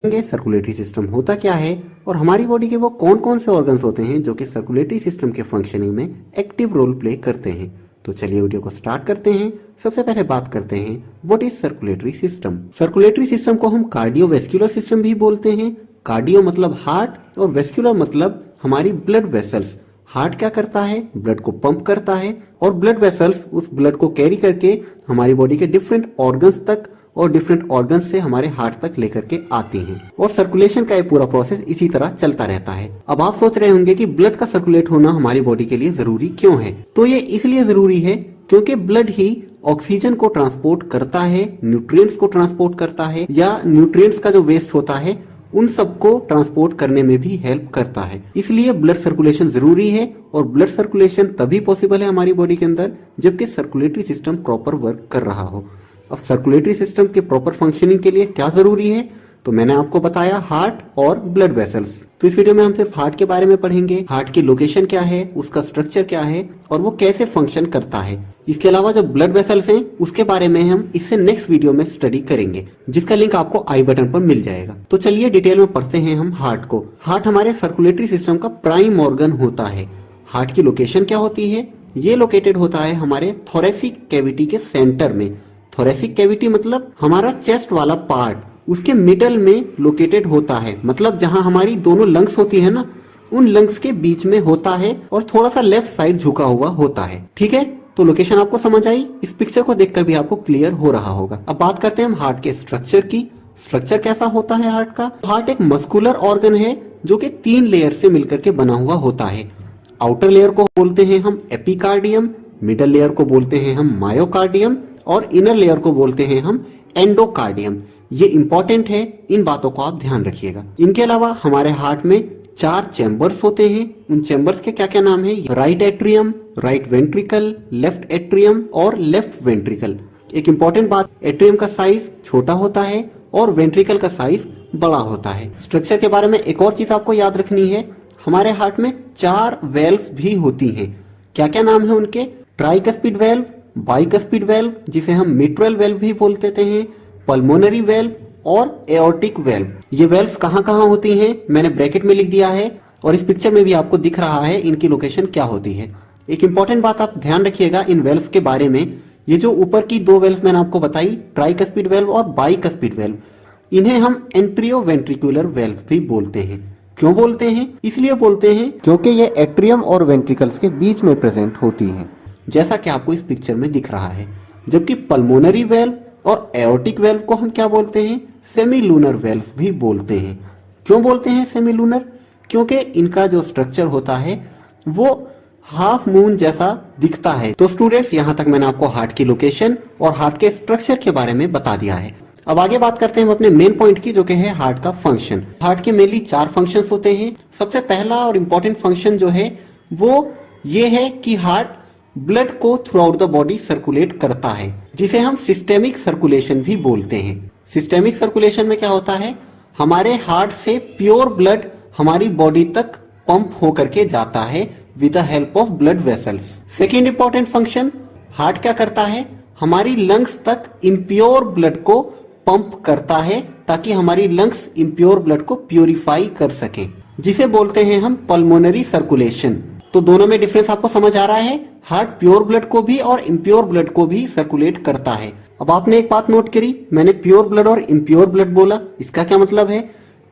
Circulatory system होता क्या है और हमारी बॉडी के वो कौन कौन से ऑर्गन्स होते हैं जो कि सर्कुलेटरी सिस्टम के फंक्शनिंग में एक्टिव रोल प्ले करते हैं। तो चलिए वीडियो को स्टार्ट करते हैं। सबसे पहले बात करते हैं what is circulatory system. Circulatory system को हम कार्डियोवैस्कुलर सिस्टम भी बोलते हैं। कार्डियो मतलब हार्ट और वेस्कुलर मतलब हमारी ब्लड वेसल्स। हार्ट क्या करता है, ब्लड को पंप करता है और ब्लड वेसल्स उस ब्लड को कैरी करके हमारी बॉडी के डिफरेंट ऑर्गन्स तक और डिफरेंट ऑर्गन्स से हमारे हार्ट तक लेकर के आती हैं। और सर्कुलेशन का ये पूरा प्रोसेस इसी तरह चलता रहता है। अब आप सोच रहे होंगे कि ब्लड का सर्कुलेट होना हमारी बॉडी के लिए जरूरी क्यों है। तो ये इसलिए जरूरी है क्योंकि ब्लड ही ऑक्सीजन को ट्रांसपोर्ट करता है, न्यूट्रिएंट्स को ट्रांसपोर्ट करता है या न्यूट्रिएंट्स का जो वेस्ट होता है उन सबको ट्रांसपोर्ट करने में भी हेल्प करता है। इसलिए ब्लड सर्कुलेशन जरूरी है और ब्लड सर्कुलेशन तभी पॉसिबल है हमारी बॉडी के अंदर जबकि सर्कुलेटरी सिस्टम प्रॉपर वर्क कर रहा हो। अब सर्कुलेटरी सिस्टम के प्रॉपर फंक्शनिंग के लिए क्या जरूरी है, तो मैंने आपको बताया हार्ट और ब्लड वेसल्स। तो इस वीडियो में हम सिर्फ हार्ट के बारे में पढ़ेंगे, हार्ट की लोकेशन क्या है, उसका स्ट्रक्चर क्या है और वो कैसे फंक्शन करता है। इसके अलावा जो ब्लड वेसल्स हैं उसके बारे में हम इससे नेक्स्ट वीडियो में स्टडी करेंगे जिसका लिंक आपको आई बटन पर मिल जाएगा। तो चलिए डिटेल में पढ़ते हैं हम हार्ट को। हार्ट हमारे सर्कुलेटरी सिस्टम का प्राइम ऑर्गन होता है। हार्ट की लोकेशन क्या होती है, ये लोकेटेड होता है हमारे थोरेसिक कैविटी के सेंटर में। थोरेसिक कैविटी मतलब हमारा चेस्ट वाला पार्ट, उसके मिडल में लोकेटेड होता है। मतलब जहां हमारी दोनों लंग्स होती है ना, उन लंग्स के बीच में होता है और थोड़ा सा लेफ्ट साइड झुका हुआ होता है। ठीक है, तो लोकेशन आपको समझ आई। इस पिक्चर को देखकर भी आपको क्लियर हो रहा होगा। अब बात करते हैं हम हार्ट के स्ट्रक्चर की। स्ट्रक्चर कैसा होता है हार्ट का। हार्ट एक मस्कुलर ऑर्गन है जो कि 3 लेयर से मिलकर के बना हुआ होता है। आउटर लेयर को बोलते हैं हम एपिकार्डियम, मिडल लेयर को बोलते हैं हम मायोकार्डियम और इनर लेयर को बोलते हैं हम एंडोकार्डियम। ये इंपॉर्टेंट है, इन बातों को आप ध्यान रखिएगा। इनके अलावा हमारे हार्ट में 4 चैम्बर्स होते हैं। उन चैम्बर्स के क्या क्या नाम है, right atrium, right ventricle, left atrium और लेफ्ट वेंट्रिकल। एक इंपॉर्टेंट बात, एट्रियम का साइज छोटा होता है और वेंट्रिकल का साइज बड़ा होता है। स्ट्रक्चर के बारे में एक और चीज आपको याद रखनी है, हमारे हार्ट में 4 वेल्व्स भी होती हैं। क्या क्या नाम है उनके, ट्राइकस्पिड वेल्व, बाइकस्पिड वेल्व जिसे हम मिट्रल वेल्व भी बोलते हैं, पल्मोनरी वेल्व और एओर्टिक वेल्व। ये वेल्व्स कहाँ कहाँ होती हैं मैंने ब्रैकेट में लिख दिया है और इस पिक्चर में भी आपको दिख रहा है इनकी लोकेशन क्या होती है। एक इंपॉर्टेंट बात आप ध्यान रखिएगा इन वेल्व्स के बारे में। ये जो ऊपर की 2 वेल्व्स मैंने आपको बताई, ट्राइकस्पिड वेल्व और बाइकस्पिड वेल्व, इन्हें हम एंट्रियो वेंट्रिकुलर वेल्व भी बोलते हैं। क्यों बोलते हैं, इसलिए बोलते हैं क्योंकि ये एट्रियम और वेंट्रिकल्स के बीच में प्रेजेंट होती हैं, जैसा कि आपको इस पिक्चर में दिख रहा है। जबकि पल्मोनरी वेल्व और एओर्टिक वेल्व को हम क्या बोलते हैं, सेमी लूनर वेल्व भी बोलते हैं। क्यों बोलते हैं सेमी लूनर, क्योंकि इनका जो स्ट्रक्चर होता है वो हाफ मून जैसा दिखता है। तो स्टूडेंट्स, यहां तक मैंने आपको हार्ट की लोकेशन और हार्ट के स्ट्रक्चर के बारे में बता दिया है। अब आगे बात करते हैं हम अपने मेन पॉइंट की, जो कि है हार्ट का फंक्शन। हार्ट के मेनली 4 फंक्शंस होते हैं। सबसे पहला और इंपॉर्टेंट फंक्शन जो है वो ये है कि हार्ट ब्लड को through out the body circulate करता है, जिसे हम सिस्टेमिक सर्कुलेशन भी बोलते हैं। सिस्टेमिक सर्कुलेशन में क्या होता है, हमारे हार्ट से प्योर ब्लड हमारी बॉडी तक पंप होकर के जाता है with the help of blood vessels. Second important function, heart क्या करता है, हमारी लंग्स तक इम्प्योर ब्लड को पंप करता है ताकि हमारी लंग्स इम्प्योर ब्लड को प्यूरिफाई कर सके, जिसे बोलते हैं हम पल्मोनरी सर्कुलेशन। तो दोनों में डिफरेंस आपको समझ आ रहा है, हार्ट प्योर ब्लड को भी और इम्प्योर ब्लड को भी सर्कुलेट करता है। अब आपने एक बात नोट करी, मैंने प्योर ब्लड और इम्प्योर ब्लड बोला, इसका क्या मतलब है।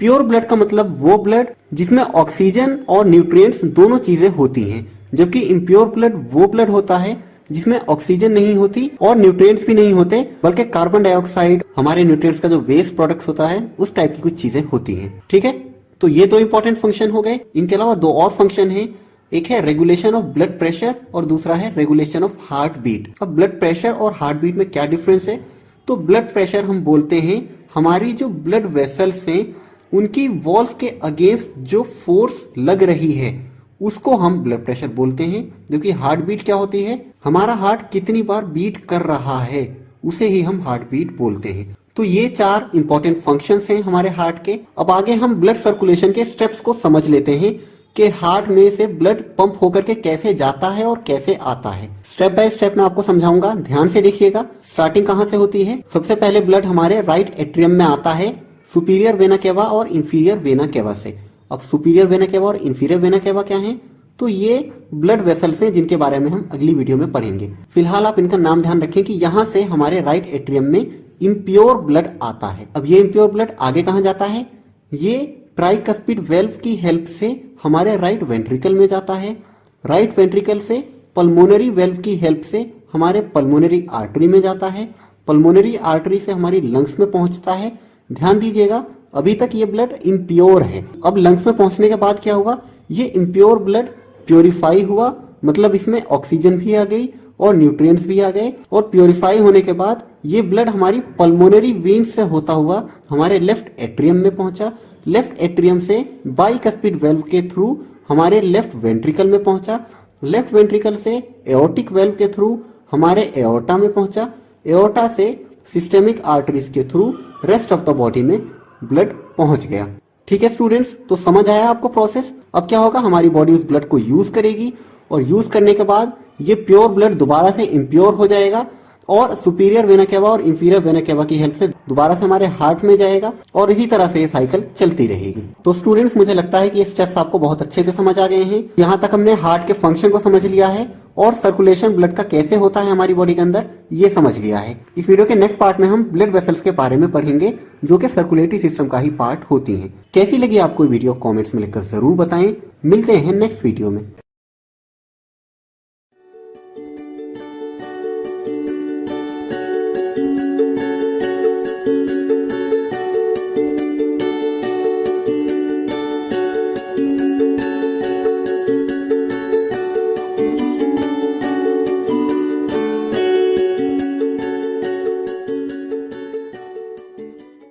प्योर ब्लड का मतलब वो ब्लड जिसमें ऑक्सीजन और न्यूट्रिएंट्स दोनों चीजें होती हैं, जबकि इम्प्योर ब्लड वो ब्लड होता है जिसमें ऑक्सीजन नहीं होती और न्यूट्रिएंट्स भी नहीं होते, बल्कि कार्बन डाइऑक्साइड, हमारे न्यूट्रिएंट्स का जो वेस्ट प्रोडक्ट्स होता है उस टाइप की कुछ चीजें होती हैं। ठीक है, तो ये 2 इंपॉर्टेंट फंक्शन हो गए। इनके अलावा 2 और फंक्शन है, एक है रेगुलेशन ऑफ ब्लड प्रेशर और दूसरा है रेगुलेशन ऑफ हार्ट बीट। अब ब्लड प्रेशर और हार्ट बीट में क्या डिफरेंस है, तो ब्लड प्रेशर हम बोलते हैं हमारी जो ब्लड वेसल्स हैं उनकी वॉल्स के अगेंस्ट जो फोर्स लग रही है उसको हम ब्लड प्रेशर बोलते हैं। जबकि हार्ट बीट क्या होती है, हमारा हार्ट कितनी बार बीट कर रहा है उसे ही हम हार्ट बीट बोलते हैं। तो ये 4 इंपॉर्टेंट फंक्शंस हैं हमारे हार्ट के। अब आगे हम ब्लड सर्कुलेशन के स्टेप्स को समझ लेते हैं कि हार्ट में से ब्लड पंप होकर के कैसे जाता है और कैसे आता है। स्टेप बाय स्टेप मैं आपको समझाऊंगा, ध्यान से देखिएगा। स्टार्टिंग कहाँ से होती है, सबसे पहले ब्लड हमारे राइट एट्रियम में आता है, सुपीरियर वेना केवा और इंफीरियर वेना केवा से। अब सुपीरियर वेना केवा और इंफीरियर वेना केवा क्या है? तो ये ब्लड वेसल्स हैं जिनके बारे में हम अगली वीडियो में पढ़ेंगे। फिलहाल आप इनका नाम ध्यान रखें कि यहाँ से हमारे राइट एट्रियम में इम्प्योर ब्लड आता है। अब ये इम्प्योर ब्लड आगे कहाँ जाता है? ये ट्राइकस्पिड वेल्व की हेल्प से हमारे राइट वेंट्रिकल में जाता है। राइट वेंट्रिकल से पल्मोनरी वेल्व की हेल्प से हमारे पल्मोनरी आर्टरी में जाता है। पल्मोनरी आर्टरी से हमारी लंग्स में पहुंचता है। ध्यान दीजिएगा, अभी तक ये ब्लड इम्प्योर है। अब लंग्स में पहुंचने के बाद क्या हुआ? ये इम्प्योर ब्लड प्योरीफाई हुआ, मतलब इसमें ऑक्सीजन भी आ गई और न्यूट्रिएंट्स भी आ गए। और प्योरीफाई होने के बाद ये ब्लड हमारी पल्मोनरी वेन्स से होता हुआ हमारे लेफ्ट एट्रियम में पहुंचा। लेफ्ट एट्रियम से बाइकस्पिड वेल्व के थ्रू हमारे लेफ्ट वेंट्रिकल में पहुंचा। लेफ्ट वेंट्रिकल से एओर्टिक वेल्व के थ्रू हमारे एओर्टा में पहुंचा। एओर्टा से सिस्टेमिक आर्टरीज के through rest of the body में ब्लड पहुंच गया। ठीक है स्टूडेंट्स, तो समझ आया आपको प्रोसेस? अब क्या होगा, हमारी बॉडी उस ब्लड को यूज करेगी और यूज करने के बाद ये प्योर ब्लड दोबारा से इम्प्योर हो जाएगा और सुपीरियर वेना केवा और इंफीरियर वेना केवा की हेल्प से दोबारा से हमारे हार्ट में जाएगा और इसी तरह से ये साइकिल चलती रहेगी। तो स्टूडेंट्स, मुझे लगता है कि ये स्टेप्स आपको बहुत अच्छे से समझ आ गए हैं। यहाँ तक हमने हार्ट के फंक्शन को समझ लिया है और सर्कुलेशन ब्लड का कैसे होता है हमारी बॉडी के अंदर, ये समझ लिया है। इस वीडियो के नेक्स्ट पार्ट में हम ब्लड वेसल्स के बारे में पढ़ेंगे जो कि सर्कुलेटरी सिस्टम का ही पार्ट होती हैं। कैसी लगी आपको वीडियो कमेंट्स में लिखकर जरूर बताएं। मिलते हैं नेक्स्ट वीडियो में।